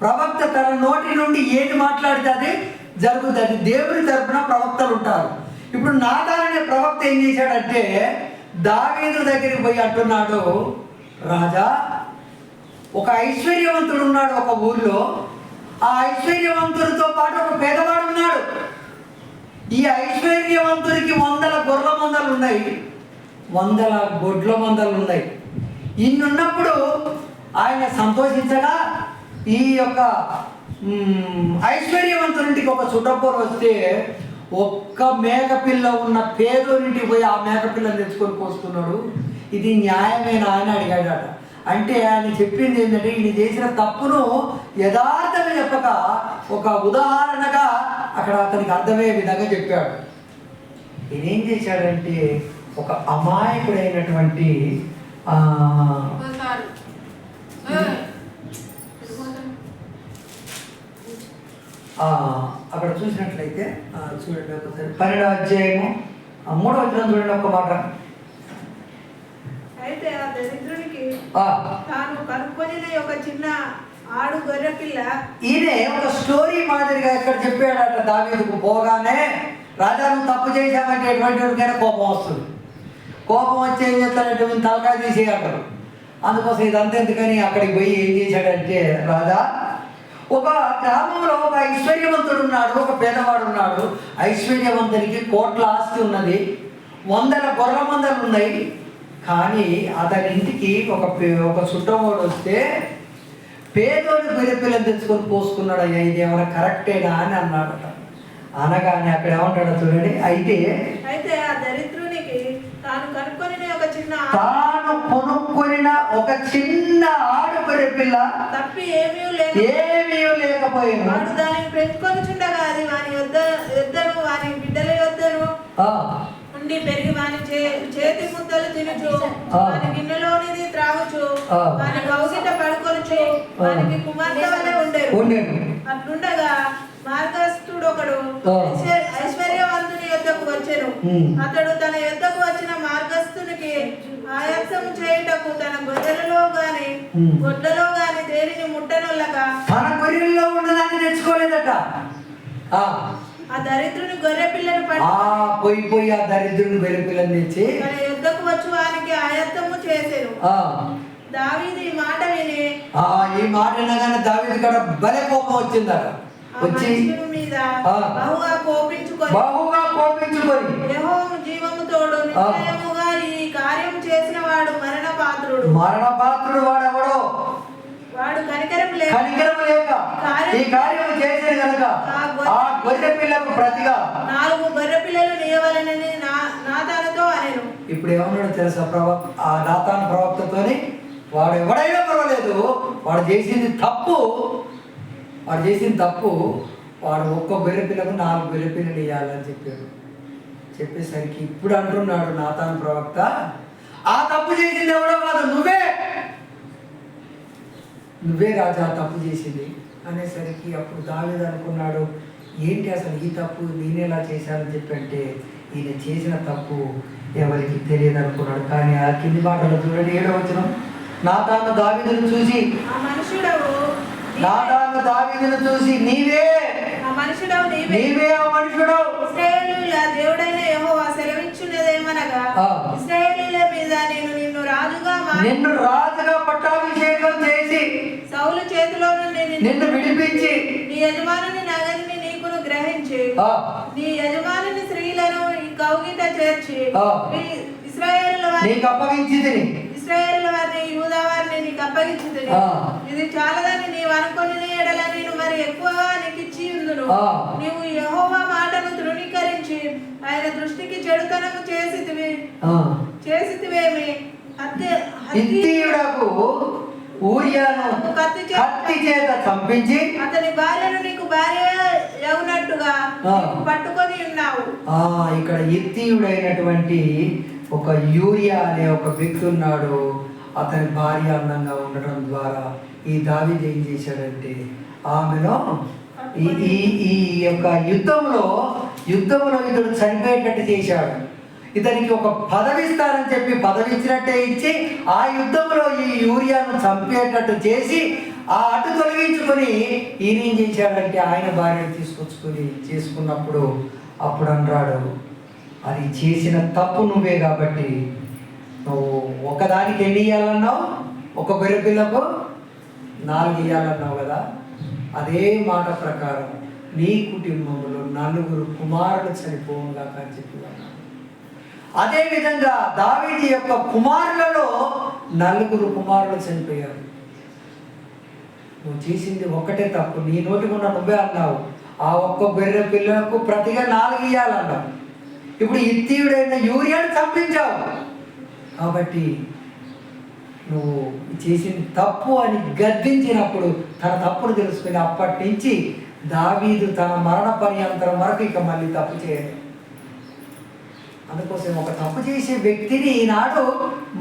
ప్రవక్త తన నోటి నుండి ఏది మాట్లాడితే అది జరుగుతుంది. దేవుని తరపున ప్రవక్తలు ఉంటారు. ఇప్పుడు నాతాన్ అనే ప్రవక్త ఏం చేశాడంటే దావీదు దగ్గరికి పోయి అంటున్నాడు, రాజా, ఒక ఐశ్వర్యవంతుడు ఉన్నాడు ఒక ఊర్లో. ఆ ఐశ్వర్యవంతుడితో పాటు ఒక పేదవాడు ఉన్నాడు. ఈ ఐశ్వర్యవంతుడికి 100 గొర్రెల మందలు ఉన్నాయి, 100 గొడ్ల మందలు ఉన్నాయి. ఇన్నున్నప్పుడు ఆయన సంతోషించగా ఈ యొక్క ఐశ్వర్యవంతునింటికి ఒక చుట్టపోరు వస్తే ఒక్క మేకపిల్ల ఉన్న పేదోనింటికి పోయి ఆ మేకపిల్లని తెచ్చుకొని కోసుకున్నాడు. ఇది న్యాయమేనా అని అడిగాడట. అంటే ఆయన చెప్పింది ఏంటంటే ఈయన చేసిన తప్పును యథార్థంగా చెప్పక ఒక ఉదాహరణగా అక్కడ అతనికి అర్థమయ్యే విధంగా చెప్పాడు. ఈయనేం చేశాడంటే ఒక అమాయకుడైనటువంటి అక్కడ చూసినట్లయితే చూడండి ఒకసారి 12వ అధ్యాయము 3వ వచనం చూడండి ఒక మాట. అయితే ఆ దరిద్రునికి తాను కనుక్కొనిన ఒక చిన్న ఆడు గొర్రె పిల్ల. ఈయనే ఒక స్టోరీ మాదిరిగా ఇక్కడ చెప్పాడట దావీదుకు. పోగానే రాజా నువ్వు తప్పు చేశామంటే ఎటువంటి వాడికైనా కోపం వస్తుంది. కోపం వచ్చి ఏం చేస్తాడంటే వీళ్ళు తలకాయ తీసేయటరు. అందుకోసం ఇదంతా ఎందుకని అక్కడికి పోయి ఏం చేశాడంటే రాజా, ఒక గ్రామంలో ఒక ఐశ్వర్యవంతుడు ఉన్నాడు, ఒక పేదవాడు ఉన్నాడు. ఐశ్వర్యవంతునికి కోట్ల ఆస్తి ఉన్నది, 100 గొర్రె మందలు ఉన్నాయి. కానీ అతని ఇంటికి ఒక చుట్టమోడు వస్తే పేదోడు గొర్రెపిల్లని తెచ్చుకొని పోసుకున్నాడు. అయ్యా ఇది ఏమైనా కరెక్టేనా అని అన్నాడట. అనగానే అక్కడ ఏమంటాడో చూడండి. అయితే ఆ దరిద్రునికి తాను కొనుక్కొనిన ఒక చిన్న ఆడు గొర్రెపిల్ల తప్పి ఏమీ లేకపోయినా వాడు దానిని పెంచుకొనుచుండగా అది వాని యొద్దను వాని బిడ్డల యొద్దను ఉండి పెరిగి వాని చేతి ముద్దలు తినుచు వాని గిన్నెలోనిది త్రాగుచు వాని కౌగిట పడుకొనుచు వానికి కుమార్తె వలె ఉండేరు. అట్లుండగా మార్గస్థుడు ఒకడు ఐశ్వర్యవంతుని యొద్దకు వచ్చెను. అతడు తన యొద్దకు వచ్చిన మార్గస్థునికి ఆయాసము చేయుటకు తన గొర్రెలలో గాని గొడ్లలో గాని దేనిని ముట్టనొల్లక తన గొర్రెల్లో ఉన్నదాన్ని తెచ్చుకోలేదట. ఆ దరిద్రుని గొర్రె పిల్లను పోయి ఆ దరిద్రుని గొర్రె పిల్లని తెచ్చి తన యొద్దకు వచ్చి వానికి ఆయాసము చేసెను. దావీదు ఈ మాట విని ఈ మాట వినగానే దావీదు కాడ భలే కోపం వచ్చిందట. వచ్చి మీద బహుగా కోపించుకొని యెహోవా జీవము తోడు నిశ్చయముగా ఈ కార్యం చేసిన వాడు మరణపాత్రుడు. వాడెవడో వాడు కనికరం లేక ఈ కార్యం చేసిన కనుక ఆ గొర్రె పిల్లకు ప్రతిగా 4 గొర్రె పిల్లలు నీయవలెనని నాతానుతో అనెను. ఇప్పుడు ఏమన్నాడు తెలుసా ఆ నాతాను ప్రవక్తతోని? వాడు ఎవడైనా పర్వాలేదు, వాడు చేసింది తప్పు. వాడు ఒక్క గొర్రె పిల్లకు 4 గొర్రె పిల్లలు ఇవ్వాలని చెప్పాడు. చెప్పేసరికి ఇప్పుడు అంటున్నాడు నాతాను ప్రవక్త, ఆ తప్పు చేసింది ఎవడో కాదు, నువ్వే రాజా తప్పు చేసింది అనేసరికి అప్పుడు దావీదు అనుకున్నాడు, ఏంటి అసలు ఈ తప్పు నేనేలా చేశానని చెప్పంటే ఈయన చేసిన తప్పు ఎవరికి తెలియదు అనుకున్నాడు. కానీ ఆ కింది మాటలో చూడండి 7వ వచనం. నాతాను దావీదును చూసి నీవే ఆ మనుషుడవు ఇశ్రాయేలీయుల దేవుడైన యెహోవా సెలవిచ్చున్నదేమనగా ఇశ్రాయేలీయుల మీద నేను నిన్ను రాజుగా పట్టాభిషేకం చేసి సౌలు చేతిలో నుండి నిన్ను విడిపించి నీ యజమానుని నగరిని నీకును గ్రహించి నీ యజమానుని స్త్రీలను ఈ కౌగిట చేర్చి ఇశ్రాయేలీయుల వారిని యూదా వారిని నీకు అప్పగించుదును. ఇది చాలదని నీవు అనుకుని ఎడల నేను మరి ఎక్కువగా నీకు ఇచ్చి ఉందును. నీవు యెహోవా మాటను తృణీకరించి ఆయన దృష్టికి చెడుతనము చేసితివేమి. హిత్తీయుడకు ఊరియాను కత్తి చేత చంపించి అతని భార్యను నీకు భార్య యగునట్టుగా పట్టుకొని ఉన్నావు. ఇక్కడ హిత్తీయుడైనటువంటి ఒక యూరియా అనే ఒక వ్యక్తి ఉన్నాడు. అతని భార్య అందంగా ఉండటం ద్వారా ఈ దావీదు ఏం చేశాడంటే ఆమెను ఈ యొక్క యుద్ధంలో ఇతడు చనిపోయేటట్టు చేశాడు. ఇతనికి ఒక పదవి ఇస్తానని చెప్పి పదవి ఇచ్చినట్టే ఇచ్చి ఆ యుద్ధంలో ఈ యూరియాను చంపేటట్టు చేసి ఆ అటు తొలగించుకొని ఈయన ఏం చేశాడంటే ఆయన భార్యను తీసుకొచ్చుకొని చేసుకున్నప్పుడు అప్పుడు అన్నాడు, అది చేసిన తప్పు నువ్వే కాబట్టి నువ్వు ఒకదానికి ఎన్ని ఇవ్వాలన్నావు, ఒక గొర్రె పిల్లకు 4 ఇవ్వాలన్నావు కదా. అదే మాట ప్రకారం నీ కుటుంబంలో 4 కుమారులు చనిపోవుగాక అని చెప్పి అన్నాడు. అదేవిధంగా దావీదు యొక్క కుమారులలో 4 కుమారులు చనిపోయారు. నువ్వు చేసింది ఒకటే తప్పు, నీ నోటి గుండా నువ్వే అన్నావు ఆ ఒక్క గొర్రె పిల్లకు ప్రతిగా 4 ఇవ్వాలన్నావు. ఇప్పుడు హిత్తీయుడైన యూరియాను చంపించావు కాబట్టి నువ్వు చేసింది తప్పు అని గద్దించినప్పుడు తన తప్పును తెలుసుకుని అప్పటి నుంచి దావీదు తన మరణ పర్యంతరం వరకు ఇక మళ్ళీ తప్పు చేయడు. అందుకోసం ఒక తప్పు చేసే వ్యక్తిని ఈనాడు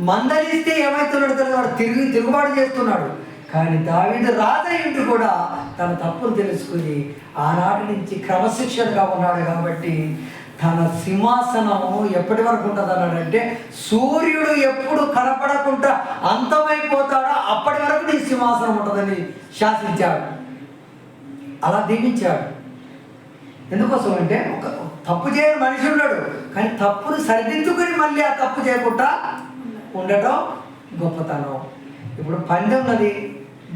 మందలిస్తే ఏమవుతున్నాడు తెలియదు, వాడు తిరుగుబాటు చేస్తున్నాడు. కానీ దావీదు రాజయ్యుడు కూడా తన తప్పును తెలుసుకుని ఆనాటి నుంచి క్రమశిక్షణగా ఉన్నాడు కాబట్టి తన సింహాసనము ఎప్పటి వరకు ఉంటుంది అన్నాడంటే సూర్యుడు ఎప్పుడు కనపడకుండా అంతమైపోతాడో అప్పటి వరకు నీ సింహాసనం ఉంటుందని శాసించాడు, అలా దీవించాడు. ఎందుకోసం అంటే ఒక తప్పు చేయని మనిషి ఉన్నాడు, కానీ తప్పును సరిదిద్దుకుని మళ్ళీ ఆ తప్పు చేయకుండా ఉండటం గొప్పతనం. ఇప్పుడు పందెం ఉన్నది,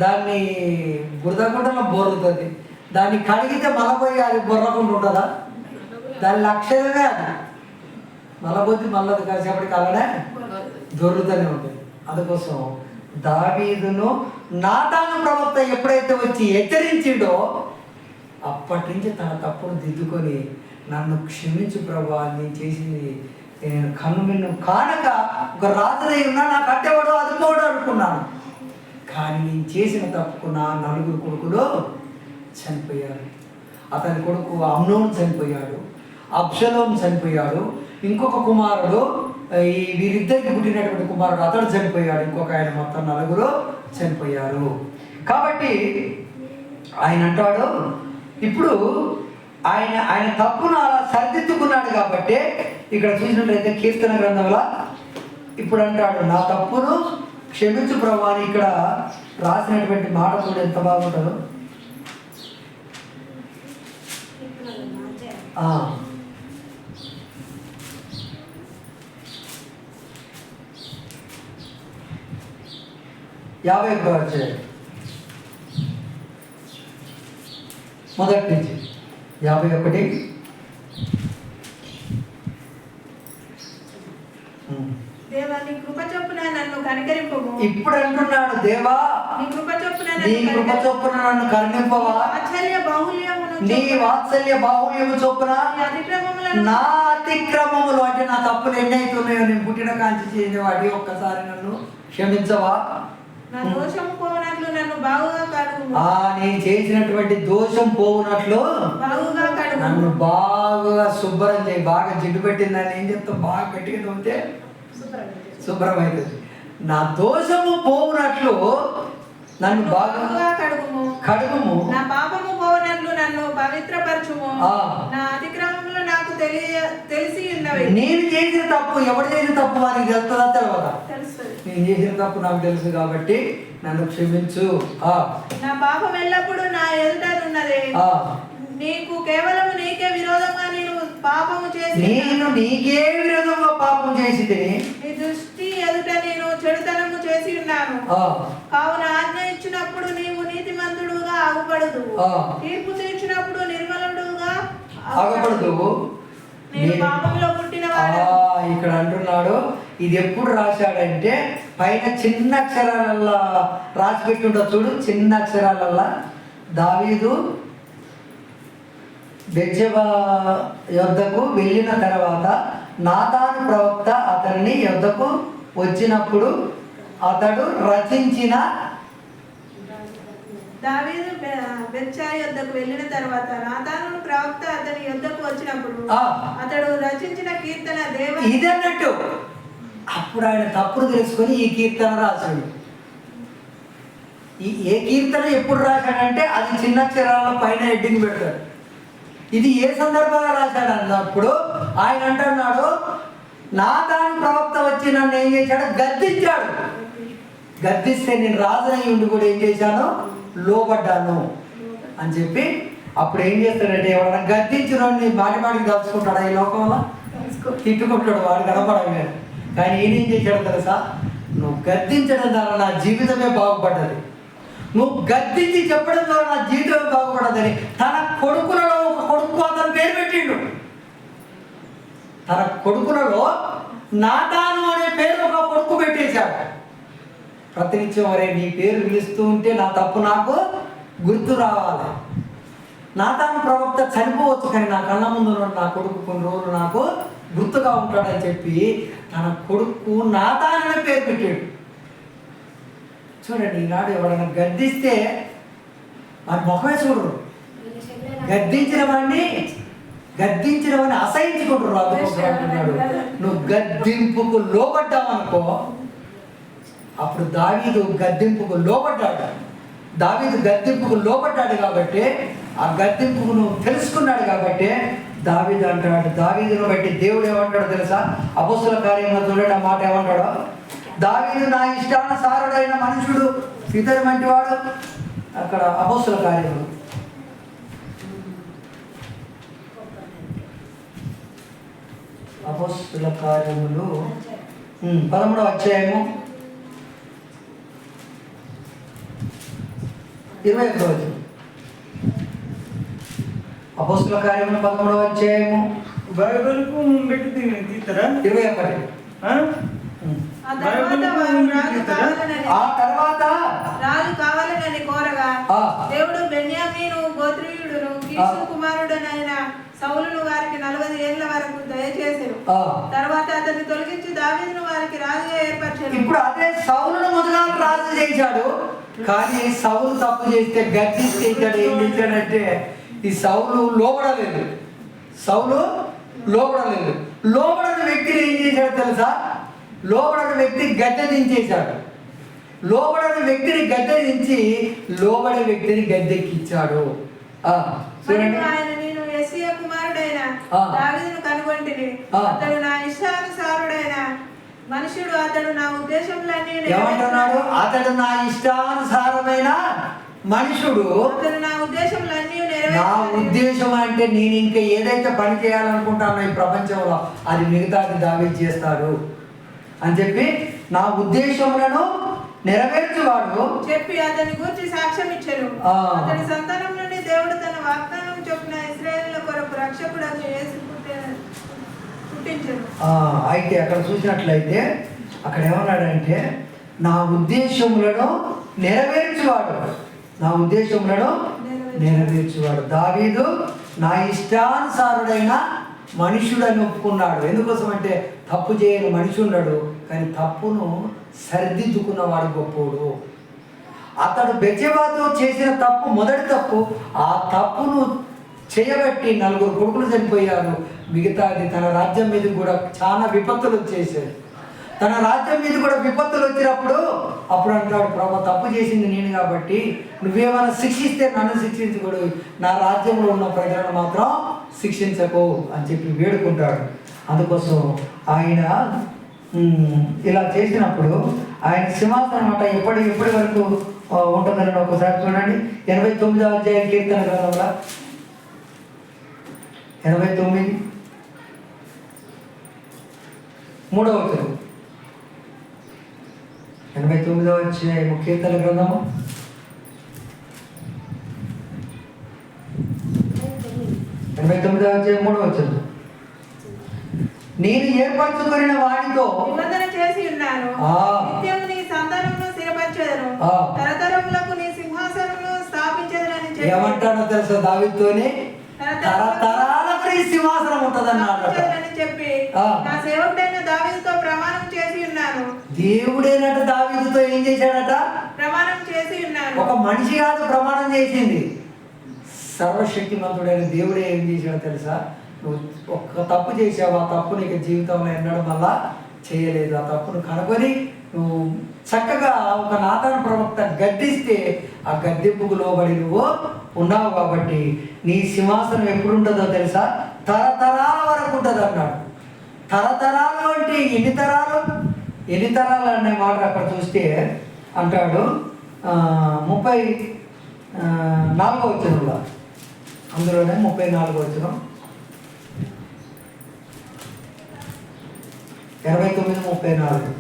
దాన్ని బురదకుండా బొర్రుతుంది, దాన్ని కడిగితే మలపోయి అది బొర్రకుండా ఉంటుందా? దాని లక్ష్యమే అది మలబోద్ది, మళ్ళీ కలిసేపటికి అలానే దొరుకుతూనే ఉంటుంది. అందుకోసం దావీదును నాతాను ప్రవక్త ఎప్పుడైతే వచ్చి హెచ్చరించిండో అప్పటి నుంచి తన తప్పును దిద్దుకొని నన్ను క్షమించు ప్రభా, నేను చేసింది నేను కన్నుమిన్ను కానక ఒక రాజునై ఉన్నా, నాకు అట్టేవాడు అదుకోవడం అనుకున్నాను. కానీ నేను చేసిన తప్పుకు నా 4 కొడుకులు చనిపోయారు. అతని కొడుకు అమ్నోను చనిపోయాడు, అబ్షలోము చనిపోయాడు, ఇంకొక కుమారుడు ఈ వీరిద్దరికి పుట్టినటువంటి కుమారుడు అతడు చనిపోయాడు, ఇంకొక ఆయన, మొత్తం 4 చనిపోయారు. కాబట్టి ఆయన అంటాడు ఇప్పుడు ఆయన తప్పును అలా సరిదిద్దుకున్నాడు కాబట్టి ఇక్కడ చూసినట్లయితే కీర్తన గ్రంథంలో ఇప్పుడు అంటాడు నా తప్పును క్షమించు ప్రభు అని ఇక్కడ రాసినటువంటి మాట కూడా ఎంత బాగుంటుందో. యాభై మొదటి నుంచి 51. దేవా నీ కృప చొప్పున నన్ను కనికరింపము. ఇప్పుడు అంటున్నాడు, దేవా నీ కృప చొప్పున నన్ను కరుణింపవా, నీ వాత్సల్య బాహుల్యము చొప్పున నా అతిక్రమములు అంటే నా తప్పులు ఎన్ని అవుతున్నాయో నేను పుట్టిన కాంచి చేసిన వాడి ఒక్కసారి నన్ను క్షమించవా. నేను చేసినటువంటి దోషం పోవునట్లు నన్ను బాగా శుభ్రం చేయి. బాగా జిడ్డు పెట్టిందని ఏం చెప్తాం, బాగా గట్టిగా తోమితే శుభ్రమవుతుంది. నా దోషము పోవునట్లు నన్ను బాగా కడుగుము, నా పాపము పోవునట్లు నన్ను పవిత్రపరచుము. నా అతిక్రమములు నాకు తెలిసి ఉన్నవి. నేను చేసిన తప్పు ఎవరు చేసిన తప్పు వారికి తెలుస్తుందా తెలియదా? నేను చేసిన తప్పు నాకు తెలుసు కాబట్టి నన్ను క్షమించు. నా పాపం ఎల్లప్పుడూ నా ఎదుట ఉన్నది. నీకే విరోధంగా నేను పాపము చేసి నీకే విరోధంగా పాపం చేసి నీ దృష్టి ఎదుట నేను చెడుతనము చేసి ఉన్నాను. కావున ఆజ్ఞ ఇచ్చినప్పుడు నీవు నీతిమంతుడుగా ఆగపడదు, తీర్పు తీర్చినప్పుడు నిర్మలుడుగా ఆగపడదు. నేను పాపంలో పుట్టిన వాడు. ఇక్కడ అంటున్నాడు, ఇది ఎప్పుడు రాశాడంటే పైన చిన్న అక్షరాలల్లా రాసి పెట్టుంటా చూడు, చిన్న అక్షరాలల్లా దావీదు బెత్షెబా యొద్దకు వెళ్ళిన తర్వాత నాతాను ప్రవక్త అతన్ని యొద్దకు వచ్చినప్పుడు అతడు రచించిన దావీదు బెత్షెబా యొద్దకు వెళ్ళిన తర్వాత నాతాను ప్రవక్త అతని యొద్దకు వచ్చినప్పుడు అతడు రచించిన కీర్తన ఇదన్నట్టు అప్పుడు ఆయన తప్పును తెలుసుకొని ఈ కీర్తన రాశాడు. ఏ కీర్తన ఎప్పుడు రాశాడంటే అది చిన్న అక్షరాల పైన హెడ్డింగ్ పెడతాడు. ఇది ఏ సందర్భంగా రాశాడు అన్నప్పుడు ఆయన అంటున్నాడు, నాతాను ప్రవక్త వచ్చి నన్ను ఏం చేశాడు, గద్దించాడు. గద్దిస్తే నేను రాజునై ఉండి కూడా ఏం చేశాను, లోబడ్డాను అని చెప్పి అప్పుడు ఏం చేస్తాడంటే ఎవడన్నా గద్దించిన మాటికి కలుసుకుంటాడు ఈ లోకంలో, తిట్టుకుంటాడు, వాడు కనపడమే. కానీ ఈయనేం చేశాడు తెలుసా, నువ్వు గద్దించడం ద్వారా నా జీవితమే బాగుపడ్డది, నువ్వు గద్దించి చెప్పడం ద్వారా నా జీవితమే బాగుపడదని తన కొడుకులలో ఒక కొడుకు అతను పేరు పెట్టిండు. తన కొడుకులలో నాతాను అనే పేరు ఒక కొడుకు పెట్టేశాడు. ప్రతినిత్యం వరే నీ పేరు పిలుస్తూ ఉంటే నా తప్పు నాకు గుర్తు రావాలి. నాతాను ప్రవక్త చనిపోవచ్చు, కానీ నా కళ్ళ ముందు నా కొడుకు కొన్ని రోజులు నాకు గుర్తుగా ఉంటాడని చెప్పి తన కొడుకు నాతాను అనే పేరు పెట్టాడు. చూడండి, ఈనాడు ఎవరైనా గద్దిస్తే వాడి ముఖమే చూడరు, గద్దించిన వాడిని అసహించుకుంటారు. అందుకోసం అంటున్నాడు, నువ్వు గద్దింపుకు లోబడ్డావనుకో అప్పుడు దావీదు గద్దింపుకు లోబడ్డాడు. దావీదు గద్దింపుకు లోబడ్డాడు కాబట్టి, ఆ గద్దింపును తెలుసుకున్నాడు కాబట్టి దావీదు అంటాడు. దావీదును బట్టి దేవుడు ఏమంటాడో తెలుసా? అపొస్తలుల కార్యంలో చూడండి ఆ మాట ఏమంటాడో. దావీదు నా ఇష్టానుసారుడైన మనుషుడు, ఇతని వంటి వాడు. అక్కడ అపొస్తలుల కార్యంలో అపొస్తలుల కార్యములు 13వ అధ్యాయము 21వ వచనం. అపొస్తలుల కార్యములు 13వ అధ్యాయము బైబిల్కు పెట్టి తీస్తారా? 21. ఆ తర్వాత వారు రాజు కావాలనని కోరగా దేవుడు బెన్యామీను గోత్రీయుడును కీషు కుమారుడనైన సౌలును వారికి 40 ఏళ్ల వరకు దయచేసారు. తర్వాత అతన్ని తొలగించి దావీదును వారికి రాజుగా ఏర్పరిచారు. ఇప్పుడు అదే సౌలును మొదలు రాజు చేశాడు. కానీ సౌలు తప్పు చేస్తే గర్జిస్తే ఇక్కడ ఏం చేశాడంటే ఈ సౌలు లోబడలేదు. సౌలు లోబడలేదు. లోబడని వ్యక్తిని ఏం చేశాడు తెలుసా? లోబడని వ్యక్తి గద్దె దించేశాడు. లోబడని వ్యక్తిని గద్దె దించి లోబడే వ్యక్తిని గద్దెక్కిచ్చాడు. ఆయన నేను యెష్షయి కుమారుడైన దావీదును కనుగొంటిని. అతడు నా ఇష్టానుసారుడైన మనుషుడు, అతడు నా ఉద్దేశములన్నీ ఏమంటున్నాడు? అతడు నా ఇష్టానుసారమైన మనుషుడు. నా ఉద్దేశములన్నీ నా ఉద్దేశం అంటే నేను ఇంకా ఏదైతే పని చేయాలనుకుంటానో ఈ ప్రపంచంలో అది మిగతాది దావీదు చేస్తాడు అని చెప్పి నా ఉద్దేశములను నెరవేర్చువాడు చెప్పి అతని గురించి సాక్ష్యం ఇచ్చారు. అతని సంతానం నుండి దేవుడు తన వాగ్దానం చొప్పున ఇశ్రాయేలుల కొరకు రక్షకుడగు యేసు పుట్టించారు. అయితే అక్కడ చూసినట్లయితే అక్కడ ఏమన్నాడంటే నా ఉద్దేశములను నెరవేర్చువాడు. నా ఉద్దేశములను నెరవేర్చువాడు. దావీదు నా ఇష్టానుసారుడైన మనుషుడని ఒప్పుకున్నాడు. ఎందుకోసం అంటే తప్పు చేయని మనిషి ఉన్నాడు, కానీ తప్పును సరిదిద్దుకున్నవాడు గొప్పోడు. అతడు బెత్షెబాతో చేసిన తప్పు, మొదటి తప్పు, ఆ తప్పును చేయబట్టి 4 కొడుకులు చనిపోయారు. మిగతాది తన రాజ్యం మీద కూడా చాలా విపత్తులు వచ్చేసాయి. తన రాజ్యం మీద కూడా విపత్తులు వచ్చినప్పుడు అప్పుడు అంటాడు, ప్రభు తప్పు చేసింది నేను కాబట్టి నువ్వేమైనా శిక్షిస్తే నన్ను శిక్షించకూడదు, నా రాజ్యంలో ఉన్న ప్రజలను మాత్రం శిక్షించకు అని చెప్పి వేడుకుంటాడు. అందుకోసం ఆయన ఇలా చేసినప్పుడు ఆయన సింహాసనం అన్నమాట ఎప్పటి వరకు ఉంటుందని ఒకసారి చూడండి. 89వ అధ్యాయం కీర్తన గ్రంథంలో 89 3వ వచనం. 89వ అధ్యాయం కీర్తన గ్రంథము 89వ అధ్యాయం 3వ వచనం. నేను ఏర్పరచుకున్న వాడితో నిబంధన చేసి ఉన్నాను, నిత్యము నీ సంతానమును స్థిరపరచెదను, తరతరములకు నీ సింహాసనమును స్థాపించెదనని చెప్పి ఏమంటాడో తెలుసా? దావీదుతోనే తరతరాలకు నీ సింహాసనం ఉంటదన్నాడు చెప్పి నా సేవకుడైన దావీదుతో ప్రమాణం చేసి ఉన్నాను. దేవుడైనట దావీదుతో ఏం చేశాడట? ప్రమాణం చేసి ఉన్నాను. ఒక మనిషి కాదు ప్రమాణం చేసింది, సర్వశక్తిమంతుడైన దేవుడే ఏం చేశాడో తెలుసా? నువ్వు ఒక్క తప్పు చేసావు, ఆ తప్పు నీకు జీవితంలో ఎన్నడం వల్ల చేయలేదు. ఆ తప్పును కనుగొని నువ్వు చక్కగా ఒక నాతాను ప్రవక్త గద్దిస్తే ఆ గద్దెంపుకు లోబడి నువ్వు ఉన్నావు కాబట్టి నీ సింహాసనం ఎప్పుడు ఉంటుందో తెలుసా? తరతరాల వరకు ఉంటుంది అన్నాడు. తరతరాలు అంటే ఎన్ని తరాలు అనే మాట అక్కడ చూస్తే అంటాడు 34వ వచనంలో, అందులోనే 34వ వచనం 89:34.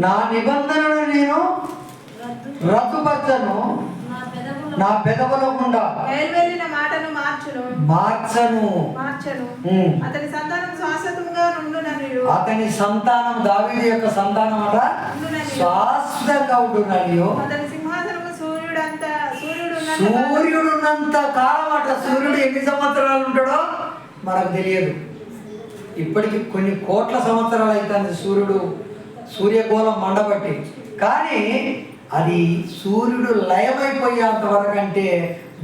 నా నిబంధనను నేను రద్దుపరచను, నా పెదవుల గుండా మాటను మార్చను. అతని సంతానం శాశ్వతంగా నుండుననియు. అతని సంతానం దావీదు యొక్క సంతానం అట శాశ్వతంగా ఉండుననియు. అతని సింహాసనము సూర్యుడున్నంత కాలం అట. సూర్యుడు ఎన్ని సంవత్సరాలు ఉంటాడో మనకు తెలియదు. ఇప్పటికి కొన్ని కోట్ల సంవత్సరాలు అవుతుంది సూర్యగోళం మండబట్టి. కానీ అది సూర్యుడు లయమైపోయేంత వరకు, అంటే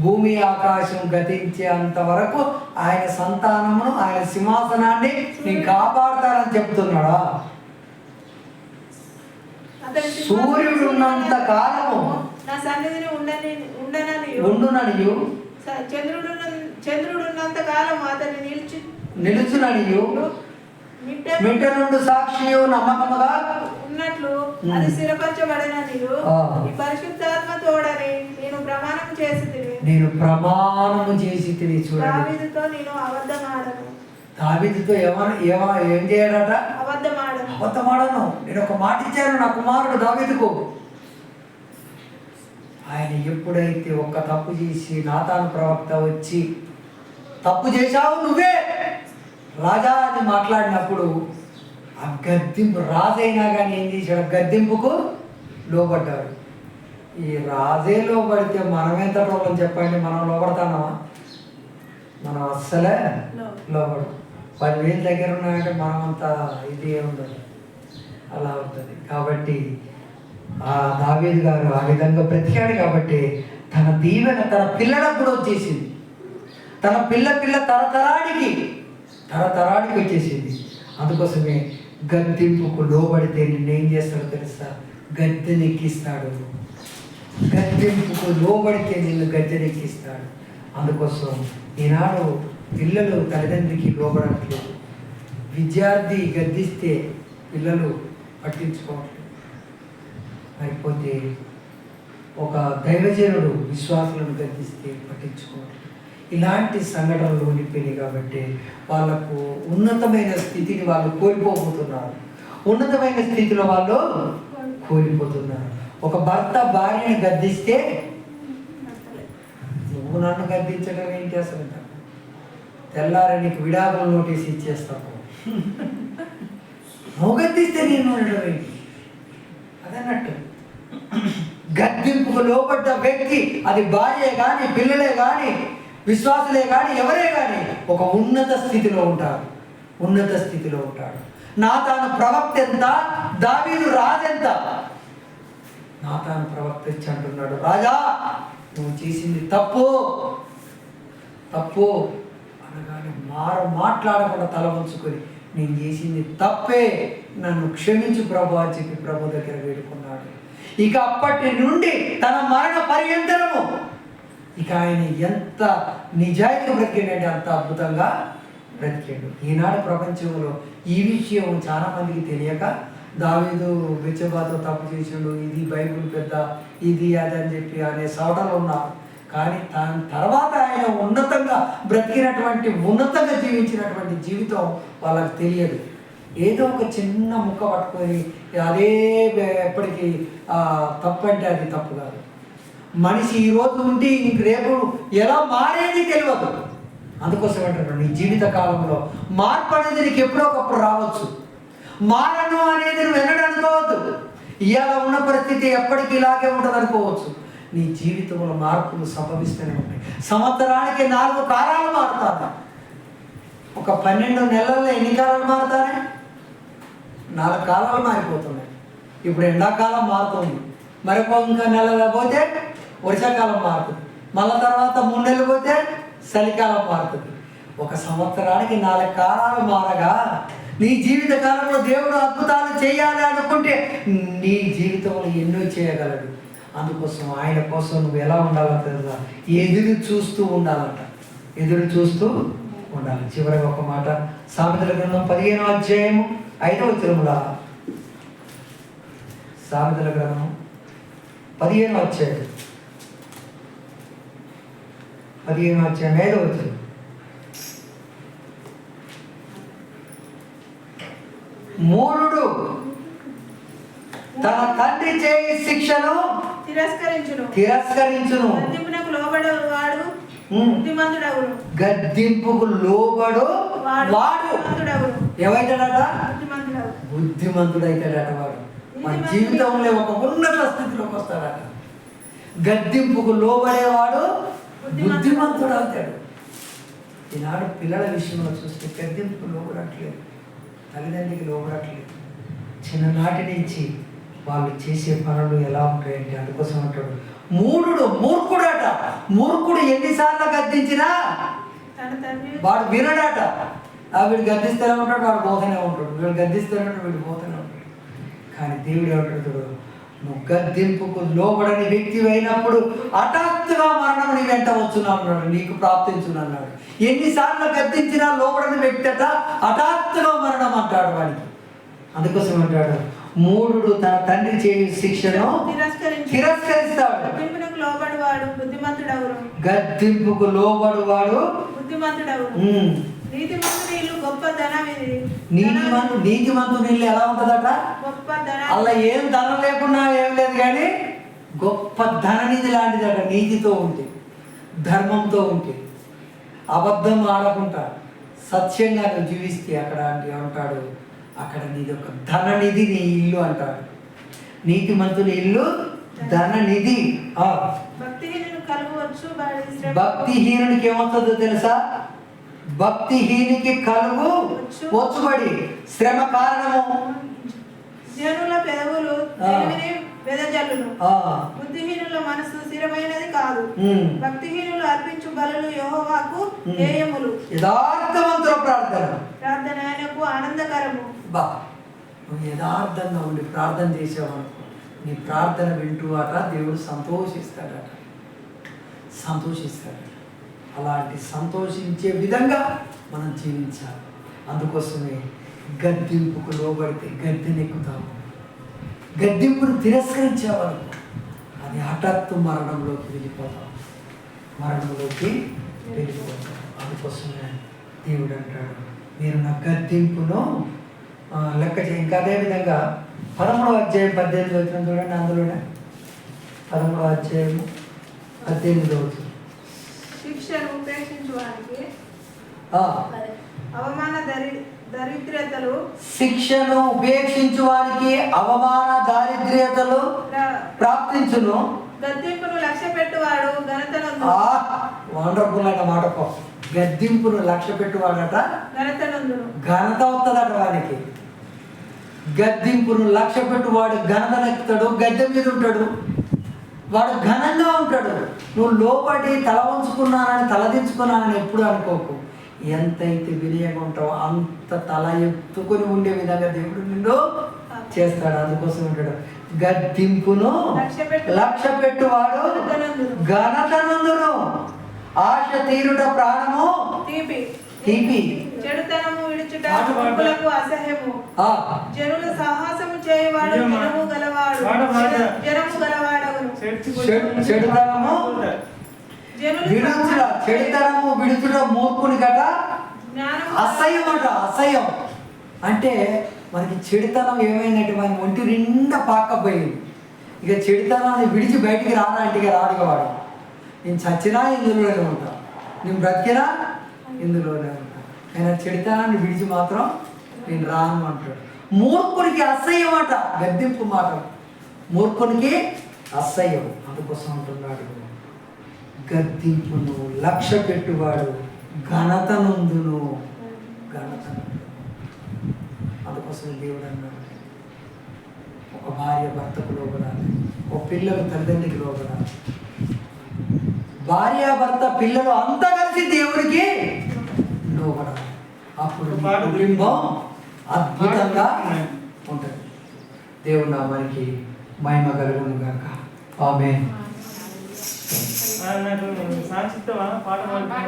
భూమి ఆకాశం గతించేంత వరకు ఆయన సంతానమును, ఆయన సింహాసనాన్ని నేను కాపాడుతానని చెప్తున్నాడా? అతని సూర్యుడు ఉన్నంత కాలము నా సన్నిధిని ఉండుననియు, చంద్రుడు ఉన్నంత కాలం అతన్ని నిలుచుననియు, మిట్ట నుండి సాక్షియు నమ్మకముగా ఉన్నట్లు అది స్థిరపరచబడిననియు ఈ పరిశుద్ధాత్మ తోడని నేను ప్రమాణం చేసి తిని చూడండి. దావీదుతో నేను అబద్ధమాడను. దావీదుతో ఏం చేయాలట? అబద్ధమాడను. నేను ఒక మాట ఇచ్చాను నా కుమారుడు దావీదుకు. ఆయన ఎప్పుడైతే ఒక్క తప్పు చేసి నాతాను ప్రవక్త వచ్చి తప్పు చేశావు నువ్వే రాజా అని మాట్లాడినప్పుడు ఆ గద్దింపు, రాజైనా కానీ ఏం చేశాడు? గద్దింపుకు లోబడ్డాడు. ఈ రాజే లోబడితే మనమెంత టోళ్ళని చెప్పండి, మనం లోబడతామా? మనం అస్సలే లోబడు. 10,000 దగ్గర ఉన్నాయంటే మనం అంత ఇది ఉండదు, అలా ఉంటుంది. కాబట్టి ఆ దావీదు గారు ఆ విధంగా బ్రతికాడు. కాబట్టి తన దీవెన తన పిల్లలకు కూడా వచ్చేసింది. తన పిల్ల తరతరానికి వచ్చేసింది. అందుకోసమే గద్దెంపుకు లోబడితే నిన్నేం చేస్తాడో తెలుసా? గద్దెనెక్కిస్తాడు. గద్దెంపుకు లోబడితే నిన్ను గద్దెనెక్కిస్తాడు. అందుకోసం ఈనాడు పిల్లలు తల్లిదండ్రికి లోబడట్లేదు. విద్యార్థి గద్దిస్తే పిల్లలు పట్టించుకోవట్లేదు. అయిపోతే ఒక దైవజనుడు విశ్వాసులను గద్దిస్తే పట్టించుకోవట్లేదు. ఇలాంటి సంఘటనలు ఉండిపోయినాయి. కాబట్టి వాళ్ళకు ఉన్నతమైన స్థితిని వాళ్ళు కోల్పోతున్నారు. ఉన్నతమైన స్థితిలో వాళ్ళు కోల్పోతున్నారు. ఒక భర్త భార్యని గద్దిస్తే, నువ్వు నన్ను గద్దించడం ఏంటి అసలు? తెల్లారి నీకు విడాకుల నోటీస్ ఇచ్చేస్తావు. నువ్వు గద్దిస్తే నేను ఉండడం ఏంటి? అదన్నట్టు గద్దింపుకు లోపడ్డ వ్యక్తి, అది భార్యే కానీ, పిల్లలే కానీ, విశ్వాసులే కానీ, ఎవరే కానీ ఒక ఉన్నత స్థితిలో ఉంటారు. నాతాను ప్రవక్త ఎంత, దావీదు రాజెంత. నాతాను ప్రవక్త ఇచ్చి అంటున్నాడు, రాజా నువ్వు చేసింది తప్పు అనగానే మాట్లాడకుండా తల వంచుకొని, నేను చేసింది తప్పే, నన్ను క్షమించు ప్రభు అని చెప్పి ప్రభు దగ్గర వేడుకున్నాడు. ఇక అప్పటి నుండి తన మరణ పర్యంతరము ఇక ఆయన ఎంత నిజాయితీగా బ్రతికిండంటే అంత అద్భుతంగా బ్రతికాడు. ఈనాడు ప్రపంచంలో ఈ విషయం చాలా మందికి తెలియక దావీదు బెత్షెబాతో తప్పు చేసాడు, ఇది బైబిల్ పెద్ద, ఇది అది అని చెప్పి అనే సవటలు ఉన్నారు. కానీ దాని తర్వాత ఆయన ఉన్నతంగా బ్రతికినటువంటి, ఉన్నతంగా జీవించినటువంటి జీవితం వాళ్ళకి తెలియదు. ఏదో ఒక చిన్న ముక్క పట్టుకొని అదే ఎప్పటికీ తప్పు అంటే అది తప్పు కాదు. మనిషి ఈరోజు ఉంటే ఇంక రేపు ఎలా మారేది తెలియదు. అందుకోసం అంటున్నాడు, నీ జీవిత కాలంలో మార్పు అనేది నీకు ఎప్పుడో ఒకప్పుడు రావచ్చు. మారను అనేది నువ్వు వెనడం అనుకోవద్దు. ఇవాళ ఉన్న పరిస్థితి ఎప్పటికీ ఇలాగే ఉంటుంది అనుకోవచ్చు. నీ జీవితంలో మార్పులు సంభవిస్తూనే ఉంటాయి. సంవత్సరానికి 4 కాలాలు మారుతారు. ఒక 12 నెలల్లో ఎన్ని కాలాలు మారుతానే? 4 కాలాలు మారిపోతున్నాయి. ఇప్పుడు ఎండాకాలం మారుతుంది, మరొక ఇంకా నెలలు పోతే వర్షాకాలం మారుతుంది, మళ్ళీ తర్వాత 3 నెలలు పోతే చలికాలం మారుతుంది. ఒక సంవత్సరానికి 4 కాలాలు మారగా నీ జీవిత కాలంలో దేవుడు అద్భుతాలు చేయాలి అనుకుంటే నీ జీవితంలో ఎన్నో చేయగలడు. అందుకోసం ఆయన కోసం నువ్వు ఎలా ఉండాలో తెలుసా? ఎదురు చూస్తూ ఉండాలంట. చివరిగా ఒక మాట, సామెతల గ్రంథం 15వ అధ్యాయము 5వ వచనములో, సామెతల గ్రంథం 15వ అధ్యాయం 5వ వచనం, మూఢుడు తన తండ్రి చేయి శిక్షను తిరస్కరించును. గద్దింపుకు లోబడు వాడు ఏమైతాడట? బుద్ధిమంతుడైతాడట. వాడు మన జీవితంలో ఒక ఉన్నత స్థితిలోకి వస్తాడట. గద్దింపుకు లోబడేవాడు బుద్ధిమంతుడు అవుతాడు. ఈనాడు పిల్లల విషయంలో చూస్తే గద్దింపుకు లోబడట్లేదు, తల్లిదండ్రికి లోబడట్లేదు. చిన్ననాటి నుంచి వాళ్ళు చేసే పనులు ఎలా ఉంటాయంటే అందుకోసం అంటాడు మూర్ఖుడట. మూర్ఖుడు ఎన్నిసార్లు గద్దించినా తన తండ్రి వాడు వినడాట. వీడు గద్దిస్తూనే ఉంటాడు, వాడు పోతూనే ఉంటాడు. వీడు గద్దిస్తూనే ఉంటాడు, వీడు పోతూనే ఉంటాడు. కానీ దేవుడు ఏమంటాడు, నువ్వు గద్దింపుకు లోబడని వ్యక్తి అయినప్పుడు హఠాత్తుగా మరణం నీ వెంట వచ్చున్నాడు, నీకు ప్రాప్తించునన్నాడు. ఎన్నిసార్లు గద్దించినా లోబడని వ్యక్తి అట హఠాత్తుగా మరణం అంటాడు వాడికి. అందుకోసం అంటాడు మూఢుడు తన తండ్రి చేయు శిక్షను తిరస్కరిస్తాడు. గద్దింపునకు లోబడువాడు బుద్ధిమంతుడవును. గద్దింపుకు లోబడువాడు బుద్ధిమంతుడవును. నీతిమంతుని ఇల్లు గొప్ప ధనమిది. నీతిమంతుని ఇల్లు ఎలా ఉంటుందట? గొప్ప ధనం. అలా ఏం ధనం లేకున్నా ఏం లేదు, కానీ గొప్ప ధననిధి లాంటిదట. నీతితో ఉంటే, ధర్మంతో ఉంటే, అబద్ధం ఆడకుండా సత్యంగా నువ్వు జీవిస్తే అక్కడ అంటాడు, అక్కడ నీది ఒక ధననిధి నీ ఇల్లు అంటాడు. నీతిమంతుని ఇల్లు ధననిధి. భక్తిహీనుని కలుగవచ్చు భక్తిహీనునికి ఏమవుతుందో తెలుసా? భక్తిహీనికి కలుగు వచ్చుబడి శ్రమ కారణము. జనుల పెదవులు తెలివిని వెదజల్లును. బుద్ధిహీనుల మనసు స్థిరమైనది కాదు. భక్తిహీనులు అర్పించు బలులు యెహోవాకు హేయములు. యథార్థవంతుల ప్రార్థన ఆయనకు ఆనందకరము. నువ్వు యథార్థంగా ఉండి ప్రార్థన చేసావనుకో, నీ ప్రార్థన వింటూ అట దేవుడు సంతోషిస్తాడట. అలాంటి సంతోషించే విధంగా మనం జీవించాలి. అందుకోసమే గద్దింపుకు లోబడితే గద్దెనెక్కుతాము. గద్దింపును తిరస్కరించావనుకో అది హఠాత్తు మరణంలోకి వెళ్ళిపోతాం. అందుకోసమే దేవుడు అంటాడు, మీరు నా గద్దింపును లెక్క చేయ. ఇంకా అదేవిధంగా 13వ అధ్యాయం 18 వచనం చూడండి. అందులోనే 13వ అధ్యాయం 18 వచనం. శిక్షను ఉపేక్షించు వారికి అవమాన దరిద్రతలు. శిక్షను ఉపేక్షించు వారికి అవమాన దారిద్ర్యతలు ప్రాప్తించును. గద్దింపును లక్ష్య పెట్టువాడు ఘనతనందు. వండర్ఫుల్ అన్న మాట. గద్దింపును లక్ష్య పెట్టువాడట ఘనతనందును. ఘనత వస్తుందట వానికి. గద్దింపును లక్ష్య పెట్టువాడు ఘనతనెక్కుతాడు, గద్దె మీద ఉంటాడు, వాడు ఘనంగా ఉంటాడు. నువ్వు లోపడి తల వంచుకున్నానని తలదించుకున్నానని ఎప్పుడు అనుకోకు. ఎంతైతే వినయంగా ఉంటావో అంత తల ఎత్తుకొని ఉండే విధంగా దేవుడు నిన్ను చేస్తాడు. అందుకోసం ఉంటాడు గద్దింపును లక్ష్య పెట్టువాడు ఘనతనందును. ఆశ తీరుట ప్రాణము తీపి. చెడుతనము విడుచుట మూర్ఖులకు అసహ్యము. జనుల సాహసము చేయవాడు జనము గలవాడవును. చెడుతనము విడుచుట మూర్ఖుని గట అసహ్యం అట. అసహ్యం అంటే మనకి చెడుతనం ఏమైందంటే మన ఒంటి నిండా పాకపోయింది. ఇక చెడుతనాన్ని విడిచి బయటికి రానా అంటే ఇక రాడుగా వాడు. నేను చచ్చినా ఇందులోనే ఉంటా, నేను బ్రతికినా ఇందులోనే ఉంటా, ఆయన చెడుతనాన్ని విడిచి మాత్రం నేను రాను అంటాడు. మూర్ఖునికి అసహ్యం అట. గద్దింపు మాట మూర్ఖునికి అసహ్యం. అందుకోసం అంటున్నాడు గద్దింపును లక్ష్య పెట్టువాడు ఘనతనందును. అందుకోసం దేవుడు అన్నాడు, ఒక భార్య భర్తకు లోబడాలి, ఒక పిల్లలు తల్లిదండ్రికి లోబడాలి. భార్య భర్త పిల్లలు అంతా కలిసి దేవుడికి లోబడాలి. అప్పుడు కుటుంబం అద్భుతంగా ఉంటుంది. దేవుడు నామానికి మహిమ కలుగును గాక. ఆమేన్. నాకు సాక్షిత్వమా పాట పాడుతున్నా.